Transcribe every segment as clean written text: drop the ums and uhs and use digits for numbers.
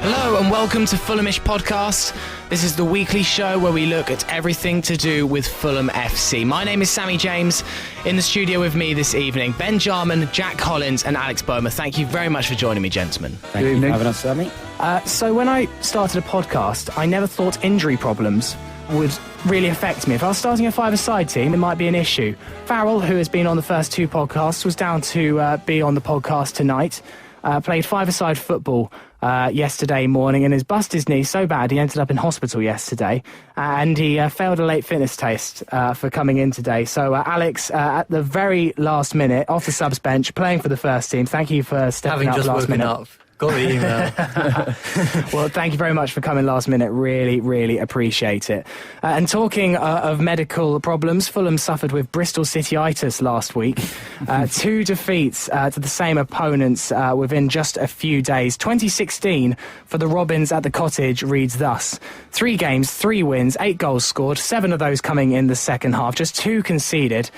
Hello and welcome to Fulhamish podcast. This is the weekly show where we look at everything to do with Fulham FC. My name is Sammy James. In the studio with me this evening, Ben Jarman, Jack Collins and Alex Bowmer. Thank you very much for joining me, gentlemen. Thank you for having us, Sammy. So when I started a podcast, I never thought injury problems would really affect me. If I was starting a five-a-side team, it might be an issue. Farrell, who has been on the first two podcasts, was down to be on the podcast tonight. Played five-a-side football yesterday morning and has busted his knee so bad he ended up in hospital yesterday, and he failed a late fitness test for coming in today. So Alex, at the very last minute, off the subs bench, playing for the first team. Thank you for stepping up last minute. Up. Got the email. Well, thank you very much for coming last minute. Really, really appreciate it. And talking of medical problems, Fulham suffered with Bristol City-Itis last week. 2 defeats to the same opponents within just a few days. 2016 for the Robins at the Cottage reads thus: 3 games, 3 wins, 8 goals scored, 7 of those coming in the second half, just 2 conceded.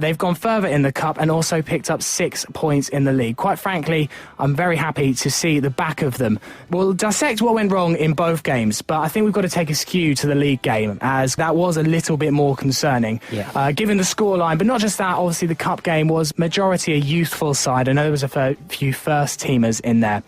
They've gone further in the Cup and also picked up 6 points in the league. Quite frankly, I'm very happy to see the back of them. We'll dissect what went wrong in both games, but I think we've got to take a skew to the league game, as that was a little bit more concerning, given the scoreline. But not just that, obviously the Cup game was majority a youthful side. I know there was a few first-teamers in there.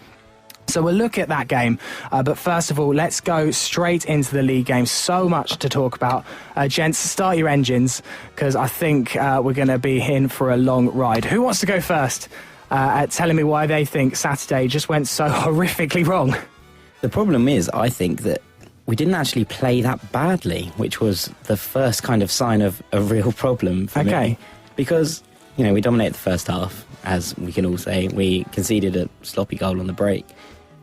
So we'll look at that game, but first of all, let's go straight into the league game. So much to talk about. Gents, start your engines, because I think we're going to be in for a long ride. Who wants to go first at telling me why they think Saturday just went so horrifically wrong? The problem is, I think that we didn't actually play that badly, which was the first kind of sign of a real problem for me. Because, you know, we dominated the first half, as we can all say. We conceded a sloppy goal on the break.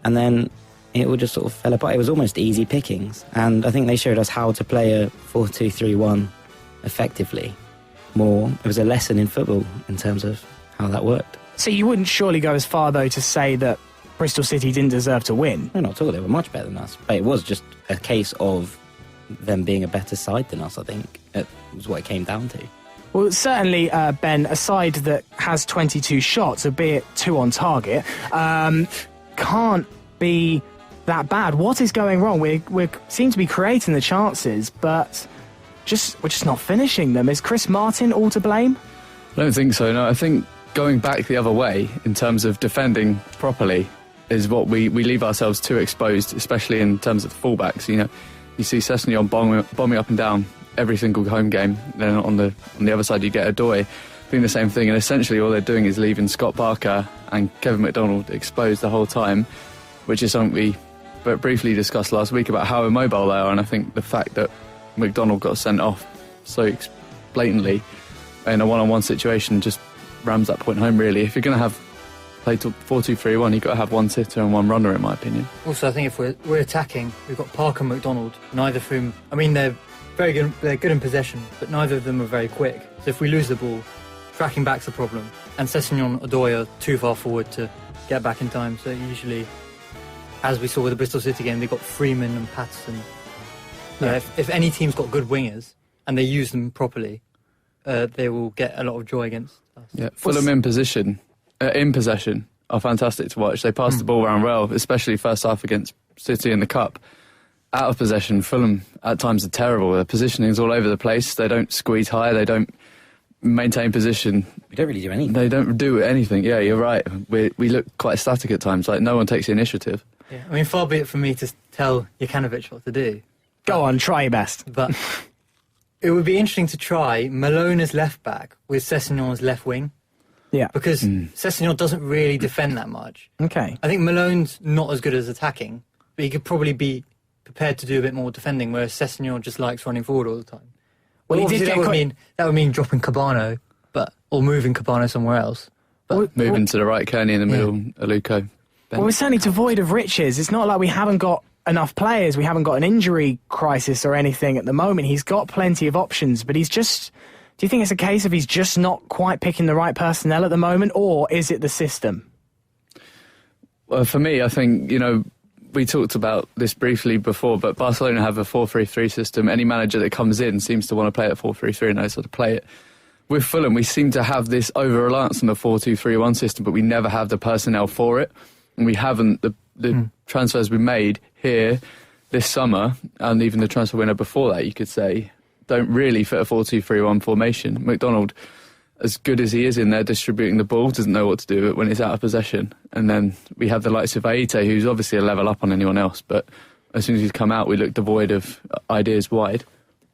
And then it all just sort of fell apart. It was almost easy pickings. And I think they showed us how to play a 4-2-3-1 effectively. It was a lesson in football in terms of how that worked. So you wouldn't surely go as far, though, to say that Bristol City didn't deserve to win? No, not at all. They were much better than us. But it was just a case of them being a better side than us, I think. It was what it came down to. Well, certainly, Ben, a side that has 22 shots, albeit 2 on target, can't be that bad. What is going wrong? We seem to be creating the chances, but we're just not finishing them. Is Chris Martin all to blame? I don't think so, no. I think going back the other way in terms of defending properly is what we leave ourselves too exposed, especially in terms of fullbacks. You know, you see Sessegnon bombing up and down every single home game. Then on the other side you get Adoy doing the same thing, and essentially all they're doing is leaving Scott Barker and Kevin McDonald exposed the whole time, which is something we briefly discussed last week about how immobile they are. And I think the fact that McDonald got sent off so blatantly in a one-on-one situation just rams that point home, really. If you're going to have play 4-2-3-1, you've got to have one sitter and one runner, in my opinion. Also, I think if we're attacking, we've got Parker and McDonald, neither of whom, I mean, they're very good, they're good in possession, but neither of them are very quick. So if we lose the ball, tracking back's a problem. And Sessegnon and Adoy are too far forward to get back in time. So usually, as we saw with the Bristol City game, they've got Freeman and Patterson. If any team's got good wingers and they use them properly, they will get a lot of joy against us. Yeah, Fulham in possession are fantastic to watch. They pass the ball around well, especially first half against City in the Cup. Out of possession, Fulham at times are terrible. Their positioning's all over the place. They don't squeeze high. They don't maintain position. We don't really do anything. They don't do anything. Yeah, you're right. We look quite static at times. Like no one takes the initiative. Yeah, I mean, far be it from me to tell Jokanovic what to do. Go on, try your best. But it would be interesting to try Malone as left back with Sessegnon as left wing. Yeah. Because Sessegnon doesn't really defend that much. Okay. I think Malone's not as good as attacking, but he could probably be prepared to do a bit more defending, whereas Sessegnon just likes running forward all the time. Well, that would mean dropping Cabano, or moving Cabano somewhere else. But moving to the right, Kearney in the middle, Aluko. Well, we're certainly devoid of riches. It's not like we haven't got enough players. We haven't got an injury crisis or anything at the moment. He's got plenty of options, but he's just... Do you think it's a case of he's just not quite picking the right personnel at the moment, or is it the system? Well, for me, I think, you know, we talked about this briefly before, but Barcelona have a 4-3-3 system. Any manager that comes in seems to want to play at 4-3-3 and knows how to play it. With Fulham, we seem to have this over-reliance on the 4-2-3-1 system, but we never have the personnel for it. And we haven't, the transfers we made here this summer, and even the transfer window before that, you could say, don't really fit a 4-2-3-1 formation. McDonald, as good as he is in there distributing the ball, doesn't know what to do with it when it's out of possession. And then we have the likes of Aite, who's obviously a level up on anyone else, but as soon as he's come out, we look devoid of ideas wide.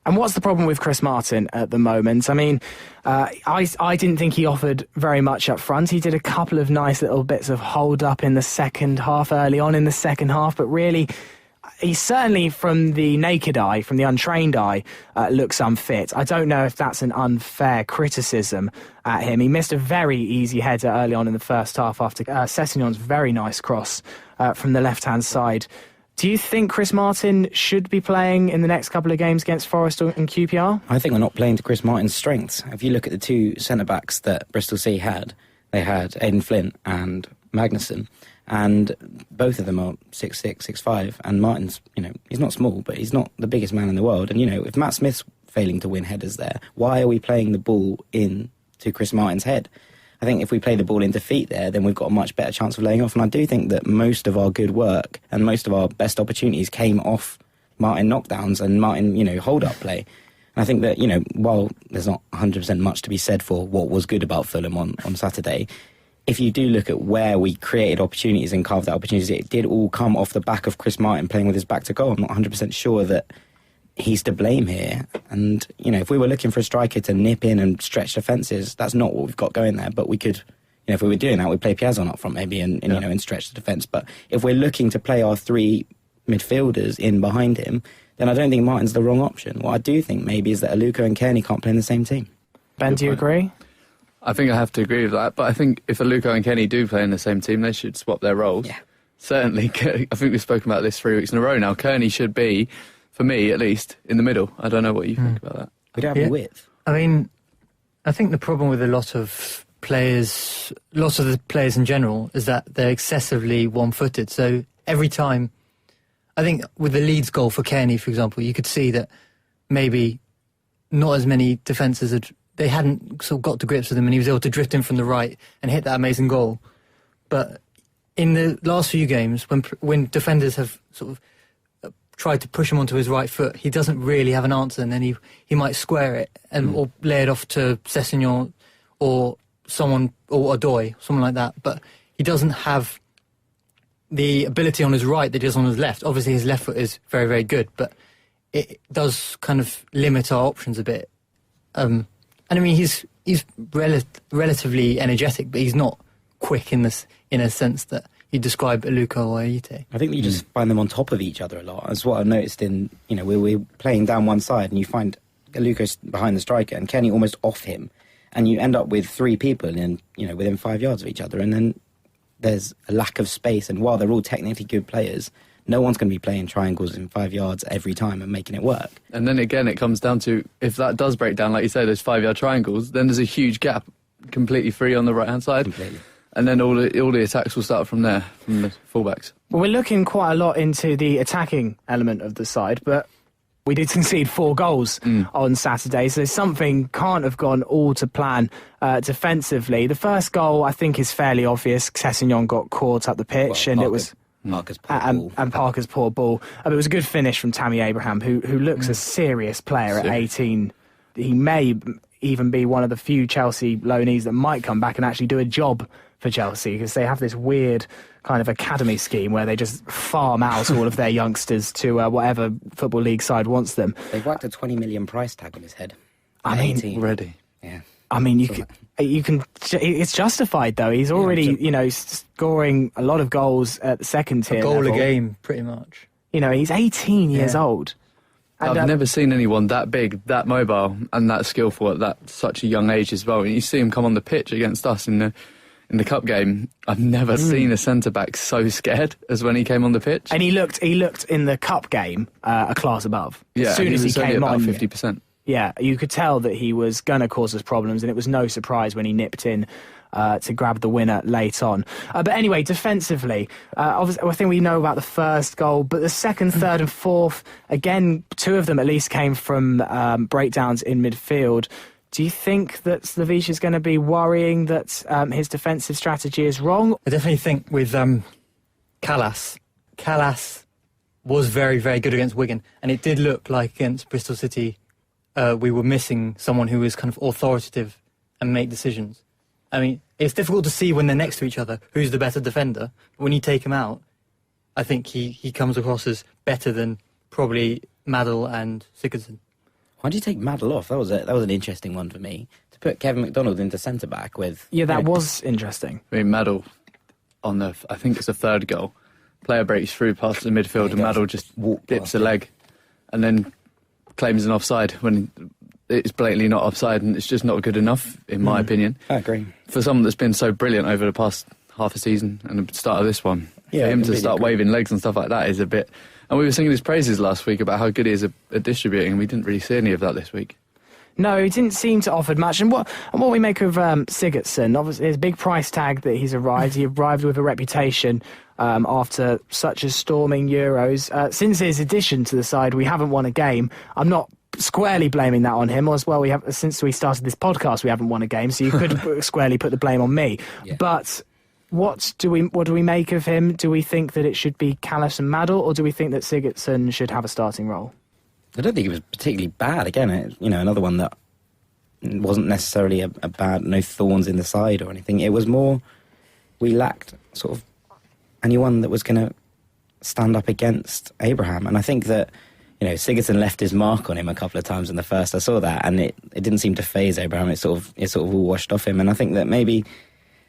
And what's the problem with Chris Martin at the moment? I mean, I didn't think he offered very much up front. He did a couple of nice little bits of hold up in the second half, early on in the second half, but really, he certainly, from the naked eye, from the untrained eye, looks unfit. I don't know if that's an unfair criticism at him. He missed a very easy header early on in the first half after Sessegnon's very nice cross from the left-hand side. Do you think Chris Martin should be playing in the next couple of games against Forest and QPR? I think we're not playing to Chris Martin's strengths. If you look at the two centre-backs that Bristol City had, they had Aidan Flint and Magnuson, and both of them are 6'6", 6'5", and Martin's, he's not small, but he's not the biggest man in the world. And, if Matt Smith's failing to win headers there, why are we playing the ball in to Chris Martin's head? I think if we play the ball into feet there, then we've got a much better chance of laying off. And I do think that most of our good work and most of our best opportunities came off Martin knockdowns and Martin, hold-up play. And I think that, while there's not 100% much to be said for what was good about Fulham on Saturday, if you do look at where we created opportunities and carved out opportunities, it did all come off the back of Chris Martin playing with his back to goal. I'm not 100% sure that he's to blame here. And, if we were looking for a striker to nip in and stretch defences, that's not what we've got going there. But we could, if we were doing that, we'd play Piazon up front maybe and stretch the defence. But if we're looking to play our three midfielders in behind him, then I don't think Martin's the wrong option. What I do think maybe is that Aluko and Kearney can't play in the same team. Ben, do you agree? I think I have to agree with that. But I think if Aluko and Kenny do play in the same team, they should swap their roles. Yeah. Certainly. I think we've spoken about this 3 weeks in a row now. Kearney should be, for me at least, in the middle. I don't know what you think about that. We don't have the width. I mean, I think the problem with a lot of the players in general, is that they're excessively one-footed. So every time, I think with the Leeds goal for Kearney, for example, you could see that maybe not as many defences they hadn't sort of got to grips with him, and he was able to drift in from the right and hit that amazing goal. But in the last few games, when defenders have sort of tried to push him onto his right foot, he doesn't really have an answer, and then he might square it or lay it off to Sessegnon or someone, or Odoi, someone like that. But he doesn't have the ability on his right that he does on his left. Obviously, his left foot is very, very good, but it does kind of limit our options a bit. And I mean, he's relatively energetic, but he's not quick in a sense that you describe Aluko or Aite. I think you just find them on top of each other a lot. That's what I've noticed in, we're playing down one side and you find Aluko behind the striker and Kenny almost off him, and you end up with 3 people within 5 yards of each other, and then there's a lack of space. And while they're all technically good players, no one's going to be playing triangles in 5 yards every time and making it work. And then again, it comes down to, if that does break down, like you say, those 5-yard triangles, then there's a huge gap completely free on the right-hand side. Completely. And then all the attacks will start from there, from the fullbacks. Well, we're looking quite a lot into the attacking element of the side, but we did concede 4 goals on Saturday, so something can't have gone all to plan defensively. The first goal, I think, is fairly obvious. Sessegnon got caught up the pitch, and it was Parker's poor ball. And Parker's poor ball. It was a good finish from Tammy Abraham, who looks a serious player at 18. He may even be one of the few Chelsea loanees that might come back and actually do a job for Chelsea, because they have this weird kind of academy scheme where they just farm out all of their youngsters to whatever Football League side wants them. They've whacked a 20 million price tag on his head. I mean, 18. Already. Yeah. I mean, you can. It's justified though. He's already, scoring a lot of goals at the second tier. A goal level. a game, pretty much. He's 18 years old. And I've never seen anyone that big, that mobile, and that skillful at that such a young age as well. And you see him come on the pitch against us in the cup game. I've never seen a centre-back so scared as when he came on the pitch. And he looked in the cup game a class above. Yeah, as soon as he came about on, 50%. Yeah, you could tell that he was going to cause us problems, and it was no surprise when he nipped in to grab the winner late on. But anyway, defensively, obviously, I think we know about the first goal, but the second, third and fourth, again, 2 of them at least came from breakdowns in midfield. Do you think that Slavish is going to be worrying that his defensive strategy is wrong? I definitely think with Callas was very, very good against Wigan, and it did look like against Bristol City we were missing someone who was kind of authoritative and make decisions. I mean, it's difficult to see when they're next to each other who's the better defender, but when you take him out, I think he comes across as better than probably Maddell and Sigurdsson. Why did you take Maddell off? That was an interesting one for me. To put Kevin McDonald into centre-back with... Yeah, that was interesting. I mean, Maddell, on I think it's the third goal, player breaks through past the midfield and Maddell just dips a leg and then claims an offside when it's blatantly not offside, and it's just not good enough, in my opinion. I agree. For someone that's been so brilliant over the past half a season and the start of this one, for him to start waving legs and stuff like that is a bit... And we were singing his praises last week about how good he is at distributing, and we didn't really see any of that this week. No, he didn't seem to offer much. And what we make of Sigurdsson, obviously his big price tag that he's arrived. He arrived with a reputation after such a storming Euros. Since his addition to the side, we haven't won a game. I'm not squarely blaming that on him, as well. Since we started this podcast, we haven't won a game, so you could squarely put the blame on me. Yeah. But what do we make of him? Do we think that it should be Callas and Maddell, or do we think that Sigurdsson should have a starting role? I don't think it was particularly bad. Again, another one that wasn't necessarily a bad, no thorns in the side or anything. It was more, we lacked sort of anyone that was going to stand up against Abraham. And I think that, Sigurdsson left his mark on him a couple of times in the first. I saw that, and it didn't seem to faze Abraham. It sort of all washed off him. And I think that maybe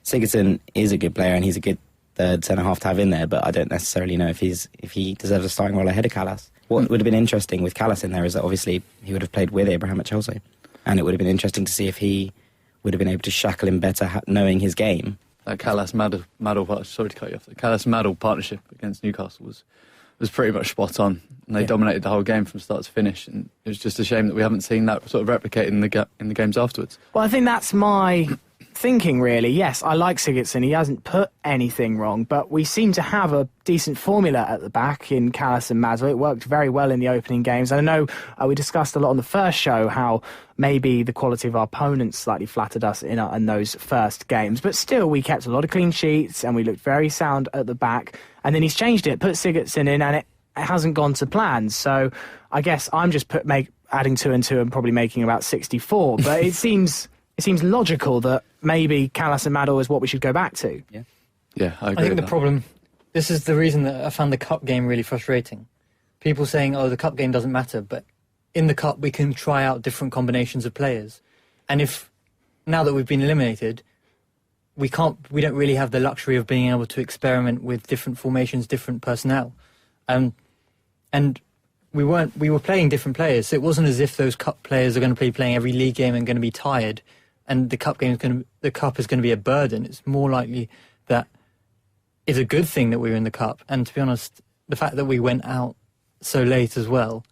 Sigurdsson is a good player and he's a good third centre-half to have in there, but I don't necessarily know if he deserves a starting role ahead of Callas. What would have been interesting with Callas in there is that obviously he would have played with Abraham at Chelsea, and it would have been interesting to see if he would have been able to shackle him better knowing his game. That Callas-Maddell, sorry to cut you off, the Callas-Maddell partnership against Newcastle was pretty much spot on, and they dominated the whole game from start to finish, and it was just a shame that we haven't seen that sort of replicated in the games afterwards. Well, I think that's my thinking, really. Yes, I like Sigurdsson. He hasn't put anything wrong, but we seem to have a decent formula at the back in Callas and Maddell. It worked very well in the opening games. And I know we discussed a lot on the first show how maybe the quality of our opponents slightly flattered us in those first games, but still we kept a lot of clean sheets and we looked very sound at the back. And then he's changed it, put Sigurdsson in, and it hasn't gone to plan. So I guess I'm just adding 2 and 2 and probably making about 64. But it seems logical that maybe Callas and Maddell is what we should go back to. Yeah, I agree. I think the problem, this is the reason that I found the cup game really frustrating. People saying, the cup game doesn't matter, but in the cup we can try out different combinations of players. And now that we've been eliminated, we don't really have the luxury of being able to experiment with different formations, different personnel. And we were playing different players, so it wasn't as if those cup players are going to be playing every league game and going to be tired, and the cup is going to be a burden. It's more likely that it's a good thing that we were in the cup. And to be honest, the fact that we went out so late as well,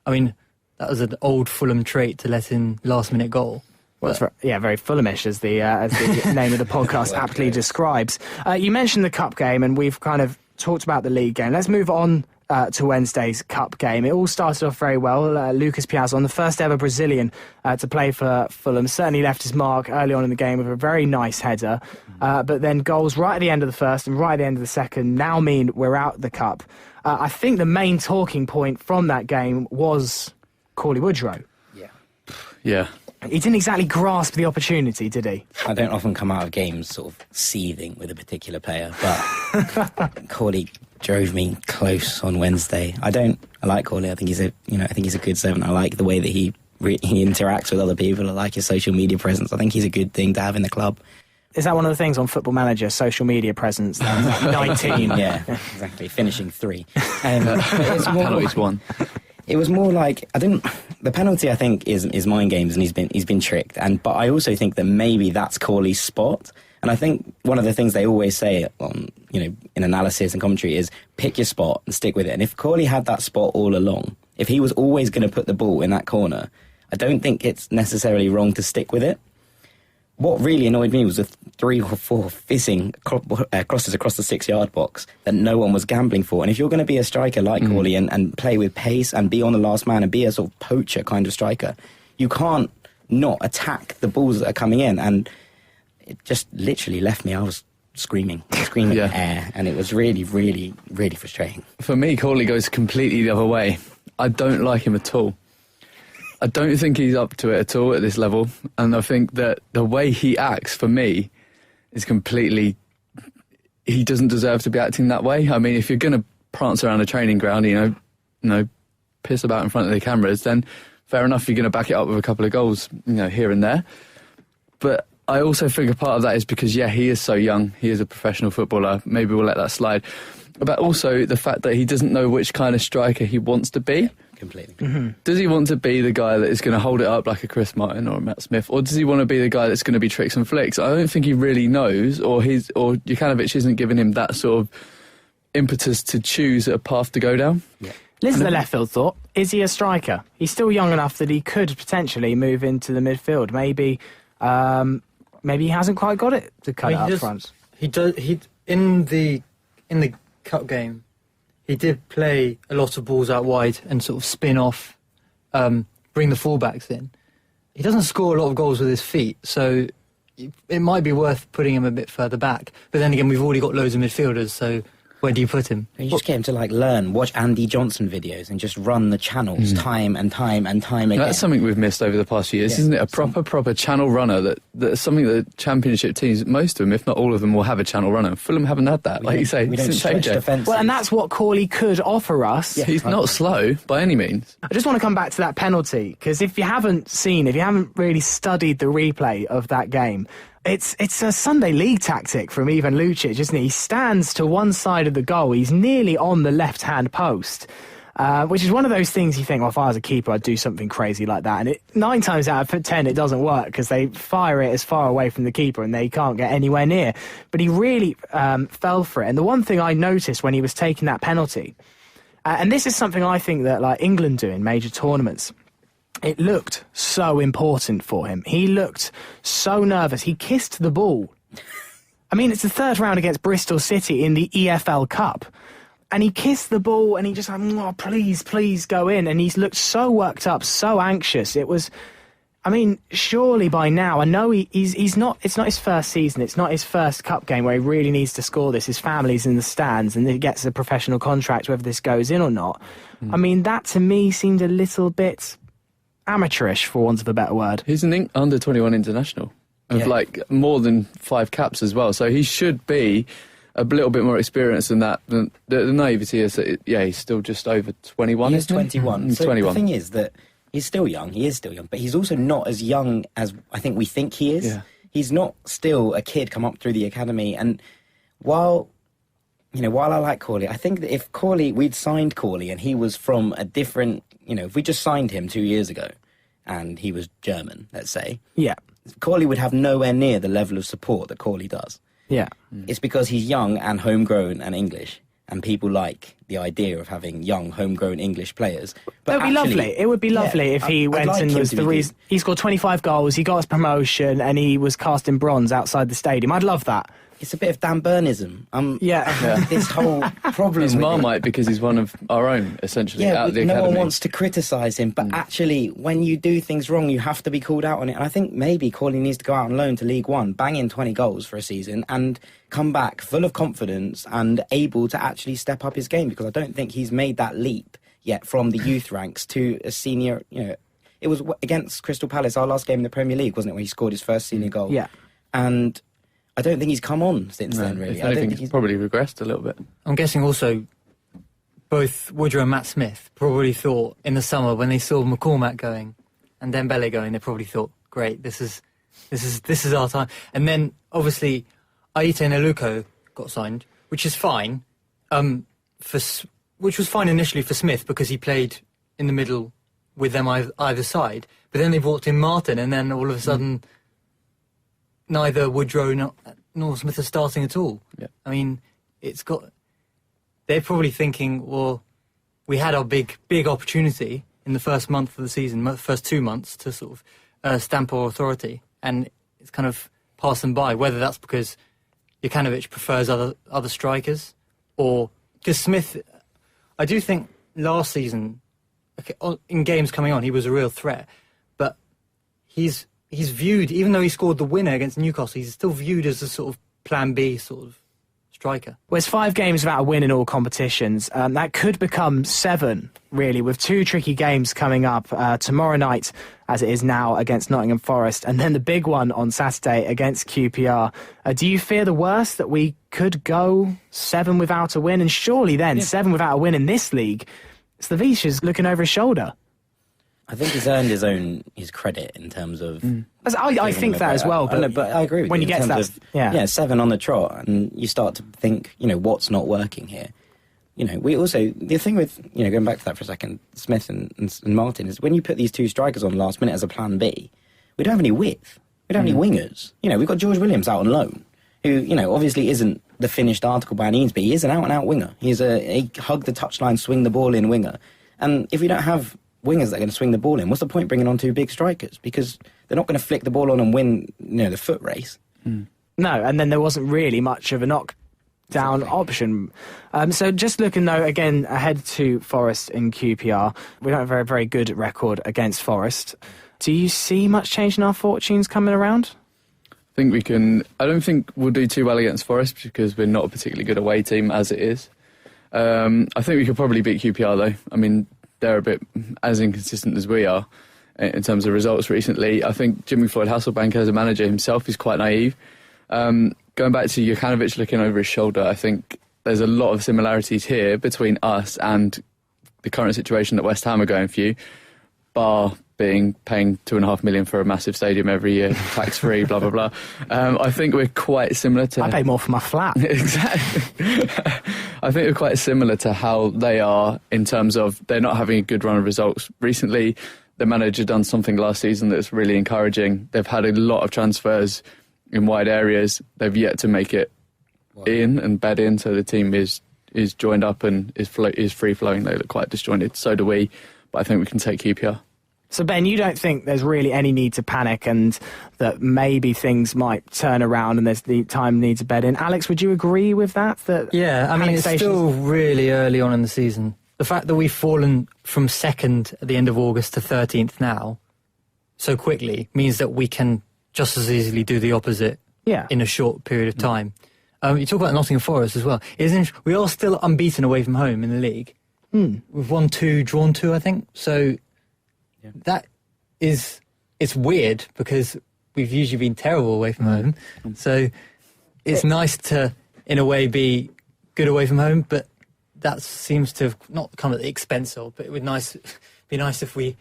I mean, that was an old Fulham trait to let in last-minute goal. Well, very Fulhamish, as the name of the podcast aptly describes. You mentioned the cup game, and we've kind of talked about the league game. Let's move on to Wednesday's cup game. It all started off very well. Lucas Piazon, the first ever Brazilian to play for Fulham, certainly left his mark early on in the game with a very nice header. But then goals right at the end of the first and right at the end of the second now mean we're out the cup. I think the main talking point from that game was Cauley Woodrow. Yeah. He didn't exactly grasp the opportunity, did he? I don't often come out of games sort of seething with a particular player, but Cauley drove me close on Wednesday. I like Cauley. I think he's a good servant. I like the way that he interacts with other people. I like his social media presence. I think he's a good thing to have in the club. Is that one of the things on Football Manager, social media presence? 19. Yeah, exactly. Finishing 3. It's more penalties 1. It was more like the penalty I think is mind games, and he's been tricked. But I also think that maybe that's Cauley's spot. And I think one of the things they always say on in analysis and commentary is pick your spot and stick with it. And if Cauley had that spot all along, if he was always going to put the ball in that corner, I don't think it's necessarily wrong to stick with it. What really annoyed me was the 3 or 4 fizzing crosses across the 6-yard box that no one was gambling for. And if you're going to be a striker like Cauley and play with pace and be on the last man and be a sort of poacher kind of striker, you can't not attack the balls that are coming in. And it just literally left me. I was screaming in Yeah. the air, and it was really, really, really frustrating. For me, Cauley goes completely the other way. I don't like him at all. I don't think he's up to it at all at this level, and I think that the way he acts, for me, is completely... He doesn't deserve to be acting that way. I mean, if you're going to prance around a training ground, you know, piss about in front of the cameras, then fair enough, you're going to back it up with a couple of goals, here and there. But I also think a part of that is because, he is so young. He is a professional footballer. Maybe we'll let that slide. But also the fact that he doesn't know which kind of striker he wants to be. Completely. Mm-hmm. Does he want to be the guy that is going to hold it up like a Chris Martin or a Matt Smith, or does he want to be the guy that's going to be tricks and flicks? I don't think he really knows, or Jukanovic isn't giving him that sort of impetus to choose a path to go down. Yeah. This is the left field thought. Is he a striker? He's still young enough that he could potentially move into the midfield. Maybe he hasn't quite got it to cut it up front. He does. He in the cup game, he did play a lot of balls out wide and sort of spin off, bring the fullbacks in. He doesn't score a lot of goals with his feet, so it might be worth putting him a bit further back. But then again, we've already got loads of midfielders, so where do you put him? You just get him to learn, watch Andy Johnson videos and just run the channels time and time and time again. That's something we've missed over the past few years, isn't it? A proper channel runner that's something that Championship teams, most of them, if not all of them, will have a channel runner. Fulham haven't had that, like you say, we don't since stretch AJ. defences. Well, and that's what Cauley could offer us. He's not slow by any means. I just want to come back to that penalty, because if you haven't really studied the replay of that game, it's a Sunday League tactic from Ivan Lucic, isn't it? He stands to one side of the goal. He's nearly on the left-hand post, which is one of those things you think, well, if I was a keeper, I'd do something crazy like that. And 9 times out of 10, it doesn't work, because they fire it as far away from the keeper and they can't get anywhere near. But he really fell for it. And the one thing I noticed when he was taking that penalty, and this is something I think that England do in major tournaments, it looked so important for him. He looked so nervous. He kissed the ball. I mean, it's the third round against Bristol City in the EFL Cup. And he kissed the ball and he just please go in. And he's looked so worked up, so anxious. It was, surely by now, I know he's not, it's not his first season. It's not his first cup game where he really needs to score this. His family's in the stands and he gets a professional contract, whether this goes in or not. That to me seemed a little bit amateurish, for want of a better word. He's an under-21 international of more than 5 caps as well, so he should be a little bit more experienced than that. The naivety is that, he's still just over 21. He's 21. He's so 21. The thing is that he's still young. He is still young, but he's also not as young as I think we think he is. Yeah. He's not still a kid come up through the academy. And while I like Cauley, I think that if we'd signed Cauley and he was from a different, if we just signed him 2 years ago and he was German, let's say, Cauley would have nowhere near the level of support that Cauley does. Yeah. It's because he's young and homegrown and English, and people like the idea of having young homegrown English players. But It would be lovely. It would be lovely if he went like and him was to the be reason. He scored 25 goals, he got his promotion, and he was cast in bronze outside the stadium. I'd love that. It's a bit of Dan Burnism. Yeah. This whole problem. He's with Marmite because he's one of our own, essentially, out of the no academy. one wants to criticise him, but actually, when you do things wrong, you have to be called out on it. And I think maybe Cauley needs to go out on loan to League One, bang in 20 goals for a season, and come back full of confidence and able to actually step up his game, because I don't think he's made that leap yet from the youth ranks to a senior. It was against Crystal Palace, our last game in the Premier League, wasn't it, when he scored his first senior goal? Yeah. And I don't think he's come on since then, really. If anything, he's probably regressed a little bit. I'm guessing also both Woodrow and Matt Smith probably thought in the summer when they saw McCormack going and Dembele going, they probably thought, great, this is our time. And then obviously Aite Neluko got signed, which is fine, which was fine initially for Smith because he played in the middle with them either side. But then they brought in Martin, and then all of a sudden neither Woodrow nor Smith are starting at all. Yeah. They're probably thinking, well, we had our big opportunity in the first month of the season, first 2 months, to sort of stamp our authority, and it's kind of passed them by, whether that's because Jukanovic prefers other strikers, or because Smith, I do think last season, in games coming on, he was a real threat, but he's viewed, even though he scored the winner against Newcastle, he's still viewed as a sort of plan B sort of striker. Well, it's 5 games without a win in all competitions. That could become 7, really, with 2 tricky games coming up tomorrow night, as it is now, against Nottingham Forest, and then the big one on Saturday against QPR. Do you fear the worst, that we could go 7 without a win? And surely then, 7 without a win in this league, Slaviš's looking over his shoulder. I think he's earned his credit in terms of... I think that as well, but I agree with when you. you get to that... Yeah, 7 on the trot, and you start to think, what's not working here. We also... The thing with, going back to that for a second, Smith and Martin, is when you put these 2 strikers on last minute as a plan B, we don't have any width. We don't have any wingers. We've got George Williams out on loan, who, obviously isn't the finished article by any means, but he is an out-and-out winger. He's a hug the touchline, swing the ball in winger. And if we don't have wingers that are going to swing the ball in, what's the point bringing on 2 big strikers? Because they're not going to flick the ball on and win, the foot race. No, and then there wasn't really much of a knockdown option. So just looking, though, again, ahead to Forest and QPR, we don't have a very, very good record against Forest. Do you see much change in our fortunes coming around? I don't think we'll do too well against Forest because we're not a particularly good away team as it is. I think we could probably beat QPR, though. I mean, they're a bit as inconsistent as we are in terms of results recently. I think Jimmy Floyd Hasselbank as a manager himself is quite naive. Going back to Jokanovic looking over his shoulder, I think there's a lot of similarities here between us and the current situation that West Ham are going through, bar paying $2.5 million for a massive stadium every year, tax-free, blah, blah, blah. I think we're quite similar to... I pay more for my flat. Exactly. I think we're quite similar to how they are in terms of they're not having a good run of results. Recently, the manager done something last season that's really encouraging. They've had a lot of transfers in wide areas. They've yet to make it in and bed in, so the team is joined up and is free-flowing. They look quite disjointed. So do we, but I think we can take QPR. So, Ben, you don't think there's really any need to panic and that maybe things might turn around and there's the time needs a bed in? Alex, would you agree with that? Yeah, I mean, it's still really early on in the season. The fact that we've fallen from 2nd at the end of August to 13th now so quickly means that we can just as easily do the opposite in a short period of time. You talk about Nottingham Forest as well. We are still unbeaten away from home in the league. We've won 2, drawn 2, I think. So... that is, it's weird because we've usually been terrible away from home. So it's nice to, in a way, be good away from home, but that seems to have not come at the expense of, but it would be nice if we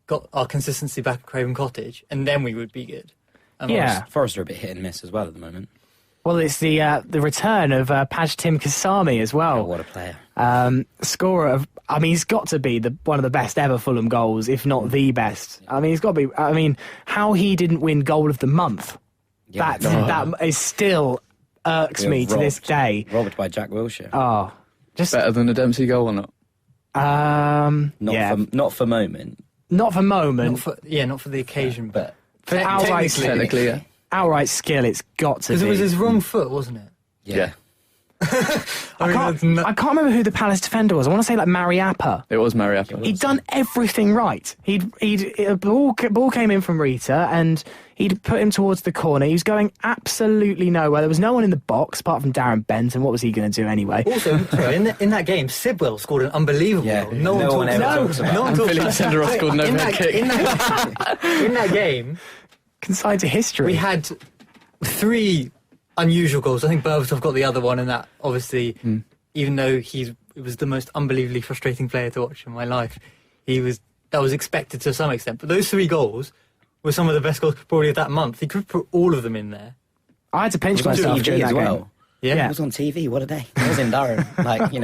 got our consistency back at Craven Cottage and then we would be good. Forest are a bit hit and miss as well at the moment. Well, it's the return of Pajtim Kasami as well. Oh, what a player. Scorer of... I mean, he's got to be one of the best ever Fulham goals, if not the best. I mean, he's got to be... I mean, how he didn't win Goal of the Month, that is still irks me to this day. Robbed by Jack Wilshere. Oh, just... Better than a Dempsey goal or not? Not for moment. Not for moment. Not for the occasion, but... For outright technically, yeah. Outright skill, it's got to be. Because it was his wrong foot, wasn't it? Yeah. I can't remember who the Palace defender was. I want to say like Mariappa. It was Mariappa. He'd done everything right. A ball came in from Rita and he'd put him towards the corner. He was going absolutely nowhere. There was no one in the box apart from Darren Benton. What was he going to do anyway? Also, in that game, Sidwell scored an unbelievable goal. No one ever talks about. No one talks Philip Senderoff scored an overhead kick. In that game, consigned to history. we had 3 unusual goals. I think Berbatov got the other one, and that obviously, even though it was the most unbelievably frustrating player to watch in my life, that was expected to some extent. But those 3 goals were some of the best goals probably of that month. He could put all of them in there. I had to pinch myself during that game. Yeah, it was on TV. What a day! I was in Durham,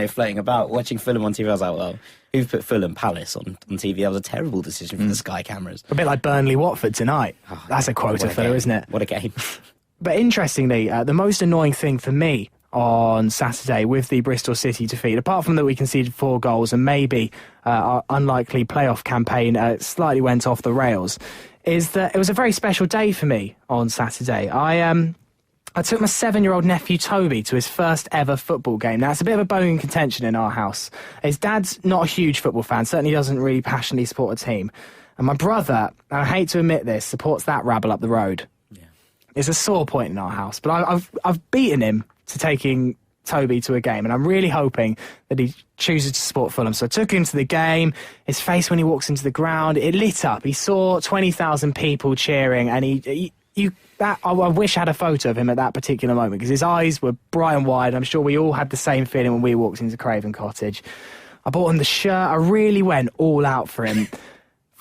floating about, watching Fulham on TV. I was like, well, who put Fulham Palace on TV? That was a terrible decision for the Sky cameras. A bit like Burnley-Watford tonight. That's a quota filler, isn't it? What a game. But interestingly, the most annoying thing for me on Saturday with the Bristol City defeat, apart from that we conceded 4 goals and maybe our unlikely playoff campaign slightly went off the rails, is that it was a very special day for me on Saturday. I took my 7-year-old nephew Toby to his first ever football game. Now, it's a bit of a bone in contention in our house. His dad's not a huge football fan, certainly doesn't really passionately support a team. And my brother, and I hate to admit this, supports that rabble up the road. It's a sore point in our house, but I've beaten him to taking Toby to a game, and I'm really hoping that he chooses to support Fulham. So I took him to the game. His face when he walks into the ground, it lit up. He saw 20,000 people cheering, and I wish I had a photo of him at that particular moment, because his eyes were bright and wide. I'm sure we all had the same feeling when we walked into Craven Cottage. I bought him the shirt. I really went all out for him.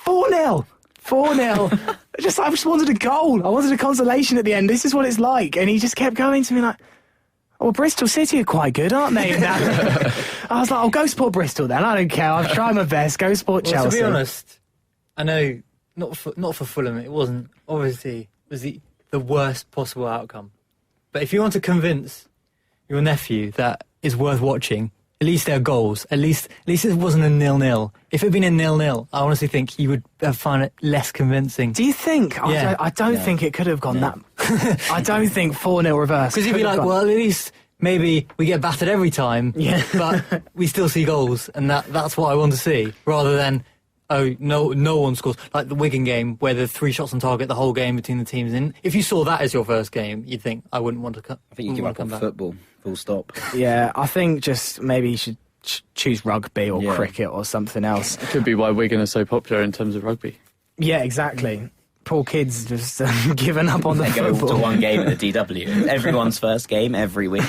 4-0. 4-0. I just wanted a goal. I wanted a consolation at the end. This is what it's like. And he just kept going to me like, well, Bristol City are quite good, aren't they? I was like, I'll go support Bristol then. I don't care. I've tried my best. Go support Chelsea. To be honest, I know not for Fulham. It wasn't, obviously, it was the worst possible outcome. But if you want to convince your nephew that it's worth watching, at least there are goals. At least it wasn't a 0-0. If it had been a 0-0, I honestly think you would have found it less convincing. Do you think? Yeah. I don't think it could have gone that. I don't think 4-0 reverse. Because you'd be like, well, at least maybe we get battered every time, but we still see goals, and that's what I want to see, rather than, oh, no one scores. Like the Wigan game, where there's 3 shots on target the whole game between the teams. And if you saw that as your first game, you'd think, I wouldn't want to come. I think you give up on football, full stop. Yeah, I think just maybe you should choose rugby or cricket or something else. It could be why Wigan are so popular in terms of rugby. Yeah, exactly. Poor kids just given up on the football. They go to one game at the DW. It's everyone's first game every week,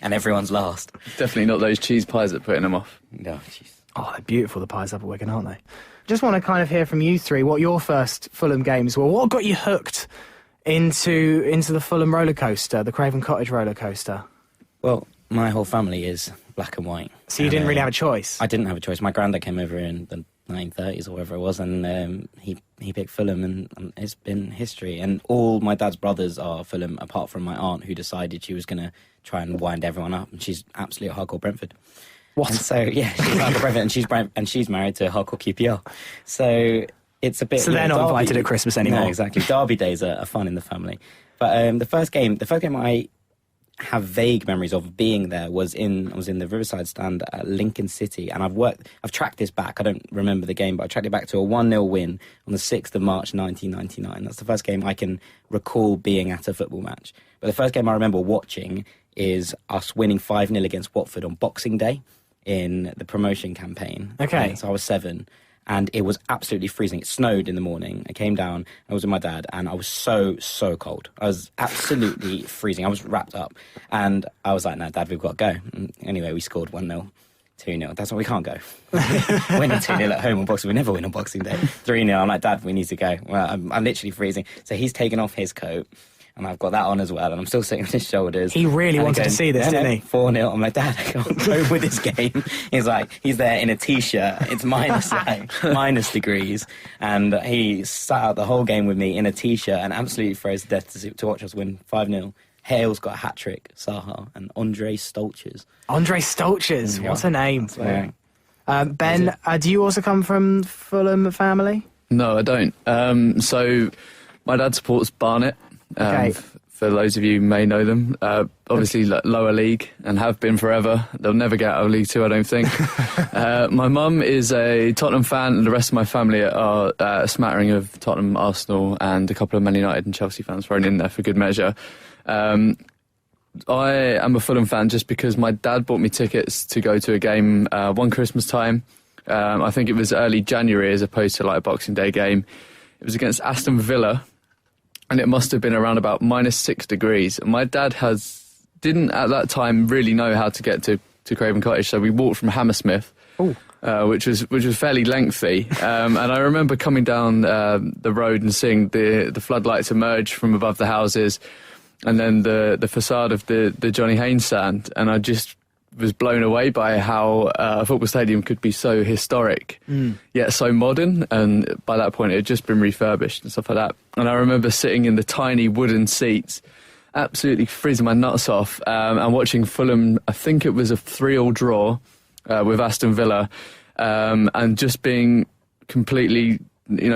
and everyone's last. Definitely not those cheese pies that are putting them off. No, jeez. Oh, they're beautiful, the pies up at Wigan, aren't they? Just want to kind of hear from you three what your first Fulham games were. What got you hooked into the Fulham roller coaster, the Craven Cottage roller coaster? Well, my whole family is black and white. So you didn't really have a choice? I didn't have a choice. My granddad came over in the 1930s or whatever it was, and he picked Fulham, and it's been history. And all my dad's brothers are Fulham, apart from my aunt, who decided she was going to try and wind everyone up, and she's absolute hardcore Brentford. What? And so, yeah, she's hardcore Brentford, and she's married to hardcore QPR. So it's a bit... So they're not invited at Christmas anymore? No, exactly. Derby days are fun in the family. But the first game I have vague memories of being there I was in the Riverside stand at Lincoln City, and I've tracked this back. I don't remember the game, but I tracked it back to a 1-0 win on the 6th of March 1999. That's the first game I can recall being at a football match. But the first game I remember watching is us winning 5-0 against Watford on Boxing Day in the promotion campaign. Okay. So I was 7. And it was absolutely freezing. It snowed in the morning. I came down, I was with my dad, and I was so cold. I was absolutely freezing. I was wrapped up. And I was like, no, Dad, we've got to go. And anyway, we scored 1-0, 2-0. That's why we can't go. Winning 2-0 at home on Boxing Day. We never win on Boxing Day. 3-0. I'm like, Dad, we need to go. Well, I'm literally freezing. So he's taken off his coat, and I've got that on as well, and I'm still sitting on his shoulders. He really wanted to see this, didn't he? 4-0. I'm like, Dad, I can't go with this game. He's there in a T-shirt. It's minus degrees. And he sat out the whole game with me in a T-shirt and absolutely froze to death to watch us win 5-0. Hale's got a hat-trick, Saha, and Andre Stolchers. Andre Stolchers, what a name. Ben, it. do you also come from Fulham family? No, I don't. So my dad supports Barnet. Okay. For those of you who may know them, obviously lower league and have been forever. They'll never get out of League Two, I don't think. My mum is a Tottenham fan, and the rest of my family are a smattering of Tottenham, Arsenal, and a couple of Man United and Chelsea fans thrown in there for good measure. I am a Fulham fan just because my dad bought me tickets to go to a game one Christmas time. I think it was early January as opposed to like a Boxing Day game. It was against Aston Villa. And it must have been around about -6 degrees. And my dad didn't at that time really know how to get to Craven Cottage, so we walked from Hammersmith, which was fairly lengthy. And I remember coming down the road and seeing the floodlights emerge from above the houses, and then the facade of the Johnny Haynes stand, and I just was blown away by how a football stadium could be so historic, yet so modern. And by that point, it had just been refurbished and stuff like that. And I remember sitting in the tiny wooden seats, absolutely freezing my nuts off, and watching Fulham, I think it was a 3-3 draw with Aston Villa, and just being completely,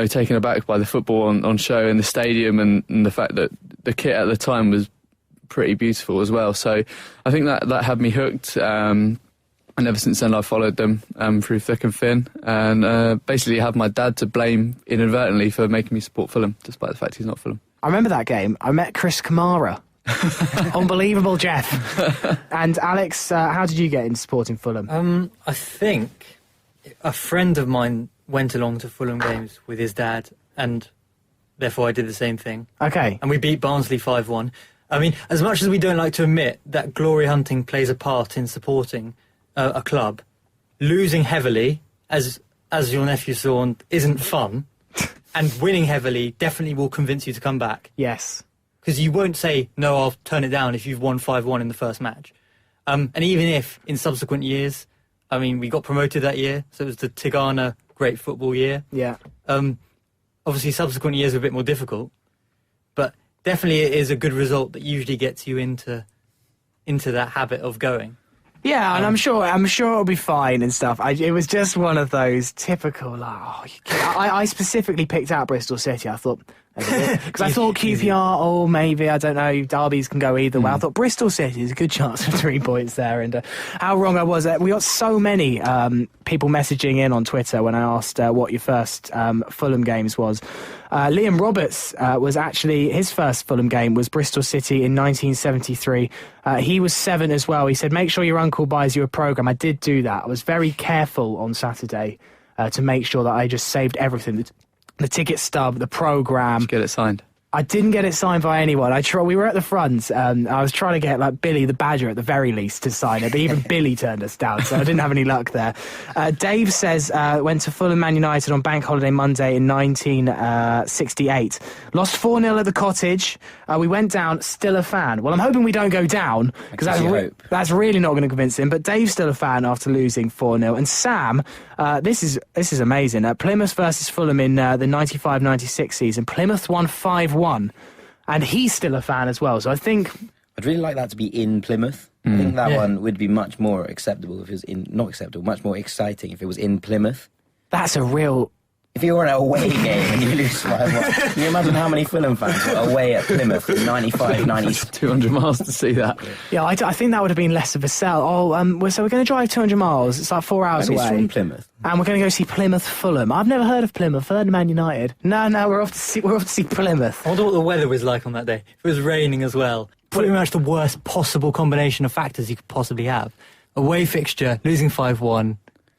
taken aback by the football on show in the stadium, and the fact that the kit at the time was pretty beautiful as well. So I think that had me hooked, and ever since then I've followed them through thick and thin, and basically have my dad to blame inadvertently for making me support Fulham, despite the fact he's not Fulham. I remember that game. I met Chris Kamara. Unbelievable, Jeff. And Alex, how did you get into supporting Fulham? I think a friend of mine went along to Fulham games with his dad, and therefore I did the same thing. Okay. And we beat Barnsley 5-1. I mean, as much as we don't like to admit that glory hunting plays a part in supporting a club, losing heavily, as your nephew saw, isn't fun, and winning heavily definitely will convince you to come back. Yes. Because you won't say, no, I'll turn it down if you've won 5-1 in the first match. And even if, in subsequent years, I mean, we got promoted that year, so it was the Tigana great football year. Yeah. Obviously, subsequent years are a bit more difficult, but definitely it is a good result that usually gets you into that habit of going. Yeah, and I'm sure it'll be fine and stuff. It was just one of those typical, I specifically picked out Bristol City. I thought, because I thought QPR, maybe, I don't know, derbies can go either way. I thought Bristol City is a good chance for 3 points there, and how wrong I was. We got so many people messaging in on Twitter when I asked what your first Fulham games was. Liam Roberts was actually, his first Fulham game was Bristol City in 1973. He was 7 as well. He said, make sure your uncle buys you a programme. I did do that. I was very careful on Saturday to make sure that I just saved everything. The ticket stub, the programme. Did you get it signed? I didn't get it signed by anyone. We were at the front. I was trying to get like Billy the Badger at the very least to sign it, but even Billy turned us down, so I didn't have any luck there. Dave says went to Fulham Man United on Bank Holiday Monday in 1968. Lost 4-0 at the Cottage. We went down, still a fan. Well, I'm hoping we don't go down, because that's really not going to convince him, but Dave's still a fan after losing 4-0. And Sam, this is amazing. Plymouth versus Fulham in the 95-96 season. Plymouth won 5-1. And he's still a fan as well, so I think I'd really like that to be in Plymouth. I think that one would be much more acceptable if it was much more exciting if it was in Plymouth. that's a real... If you were at an away game and you lose 5-1, can you imagine how many Fulham fans were away at Plymouth in 95, 96? 200 miles to see that. Yeah, I think that would have been less of a sell. So we're going to drive 200 miles. It's like 4 hours Maybe away. it's from Plymouth. And we're going to go see Plymouth Fulham. I've never heard of Plymouth. Heard of Man United. No, we're off to see Plymouth. I wonder what the weather was like on that day. It was raining as well. Pretty much the worst possible combination of factors you could possibly have. Away fixture, losing 5-1,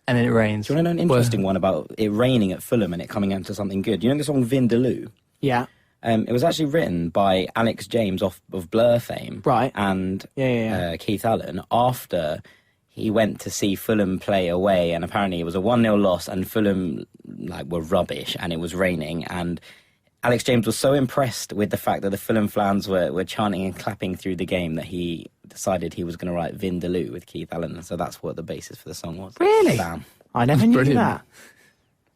and then it rains. Do you want to know an interesting one about it raining at Fulham and it coming into something good? You know the song Vindaloo? Yeah. It was actually written by Alex James of Blur fame. Right. And Yeah. Keith Allen after he went to see Fulham play away, and apparently it was a 1-0 loss and Fulham were rubbish and it was raining, and Alex James was so impressed with the fact that the Fulham fans were chanting and clapping through the game that he decided he was going to write Vindaloo with Keith Allen, and so that's what the basis for the song was. Really? Bam. I never knew Brilliant. that.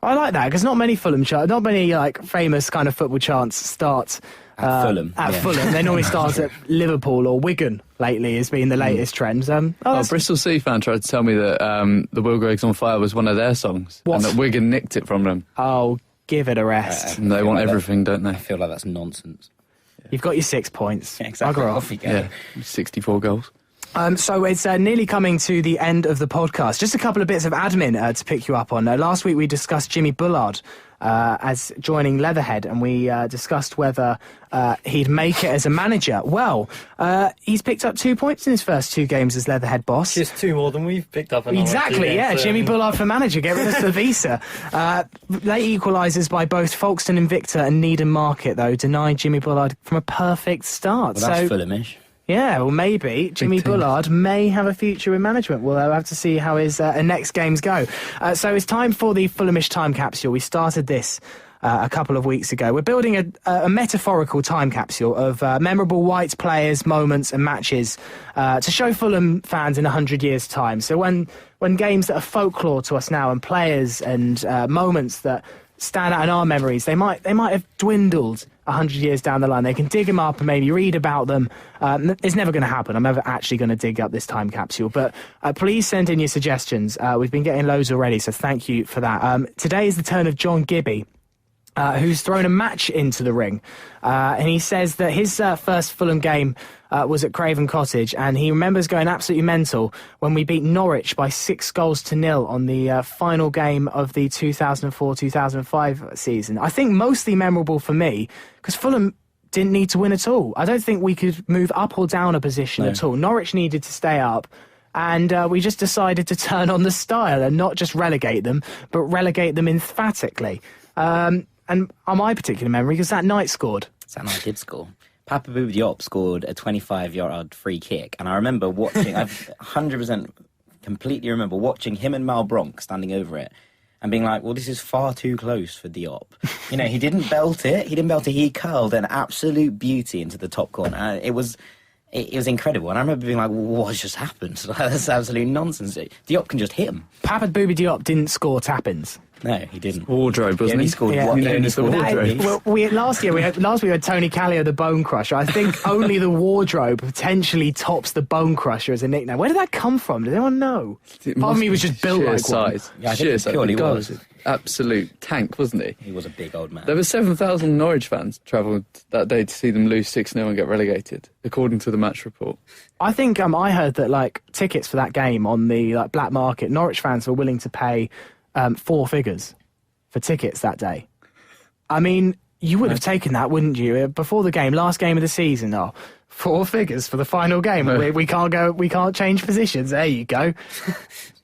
I like that, because not many famous kind of football chants start At Fulham. At Yeah. Fulham. They normally start at Liverpool or Wigan lately has been the latest trend. A Bristol City fan tried to tell me that the Will Greg's On Fire was one of their songs. What? And that Wigan nicked it from them. Oh, give it a rest. And they want everything, don't I they? feel like that's nonsense. You've got your 6 points. Exactly. Bugger Off off. you go. Yeah, 64 goals. So it's nearly coming to the end of the podcast. Just a couple of bits of admin to pick you up on. Last week we discussed Jimmy Bullard as joining Leatherhead, and we discussed whether he'd make it as a manager. Well, he's picked up 2 points in his first 2 games as Leatherhead boss. Just 2 more than we've picked up. Exactly, yeah. Jimmy Bullard for manager. Get rid of Savisa. Late equalisers by both Folkestone Invicta and Needham Market, though, denied Jimmy Bullard from a perfect start. Well, that's Fulhamish. Yeah, well, maybe Jimmy Bullard may have a future in management. We'll have to see how his next games go. So it's time for the Fulhamish time capsule. We started this a couple of weeks ago. We're building a metaphorical time capsule of memorable Whites players, moments and matches to show Fulham fans in 100 years' time. So when games that are folklore to us now and players and moments that stand out in our memories, they might have dwindled 100 years down the line. They can dig them up and maybe read about them. It's never going to happen. I'm never actually going to dig up this time capsule. But please send in your suggestions. We've been getting loads already, so thank you for that. Today is the turn of John Gibby, who's thrown a match into the ring. And he says that his first Fulham game was at Craven Cottage, and he remembers going absolutely mental when we beat Norwich by 6-0 on the final game of the 2004-2005 season. I think mostly memorable for me, because Fulham didn't need to win at all. I don't think we could move up or down a position at all. Norwich needed to stay up. And we just decided to turn on the style and not just relegate them, but relegate them emphatically. And on my particular memory, because that night scored. That night did score. Papa Bouba Diop scored a 25-yard free kick. And I remember watching, I 100% completely remember watching him and Malbronk standing over it and being like, well, this is far too close for Diop. You know, he didn't belt it. He curled an absolute beauty into the top corner. It was incredible. And I remember being like, well, what's just happened? That's absolute nonsense. Diop can just hit him. Papa Bouba Diop didn't score tap-ins. No, he didn't. Wardrobe, wasn't he? He scored Yeah. one. He only scored wardrobe. Last week we had Tony Callio, the Bone Crusher. I think only the Wardrobe potentially tops the Bone Crusher as a nickname. Where did that come from? Does anyone know? Part of me was just built sheer like size. one. Yeah, I think Sheer he size. purely The guy was. an absolute tank, wasn't he? He was a big old man. There were 7,000 Norwich fans travelled that day to see them lose 6-0 and get relegated, according to the match report. I think I heard that tickets for that game on the black market, Norwich fans were willing to pay 4 figures for tickets that day. I mean, you would have taken that, wouldn't you? Before the game, last game of the season. 4 figures for the final game. We can't change positions. There you go.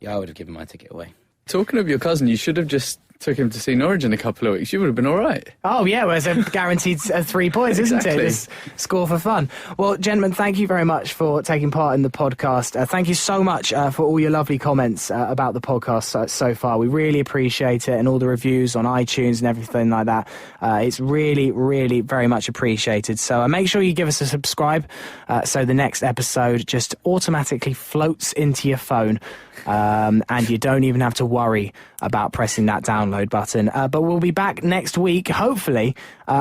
Yeah, I would have given my ticket away. Talking of your cousin, you should have just took him to see Norwich in a couple of weeks. You would have been all right. Oh, yeah, well, it's a guaranteed 3 points, isn't Exactly. it? Just score for fun. Well, gentlemen, thank you very much for taking part in the podcast. Thank you so much for all your lovely comments about the podcast so far. We really appreciate it, and all the reviews on iTunes and everything like that. It's really, really very much appreciated. So make sure you give us a subscribe so the next episode just automatically floats into your phone. And you don't even have to worry about pressing that download button. But we'll be back next week, hopefully,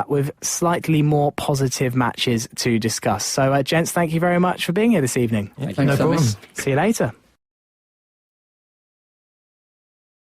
with slightly more positive matches to discuss. So, gents, thank you very much for being here this evening. Thank Thanks, you. Sammy. See you later.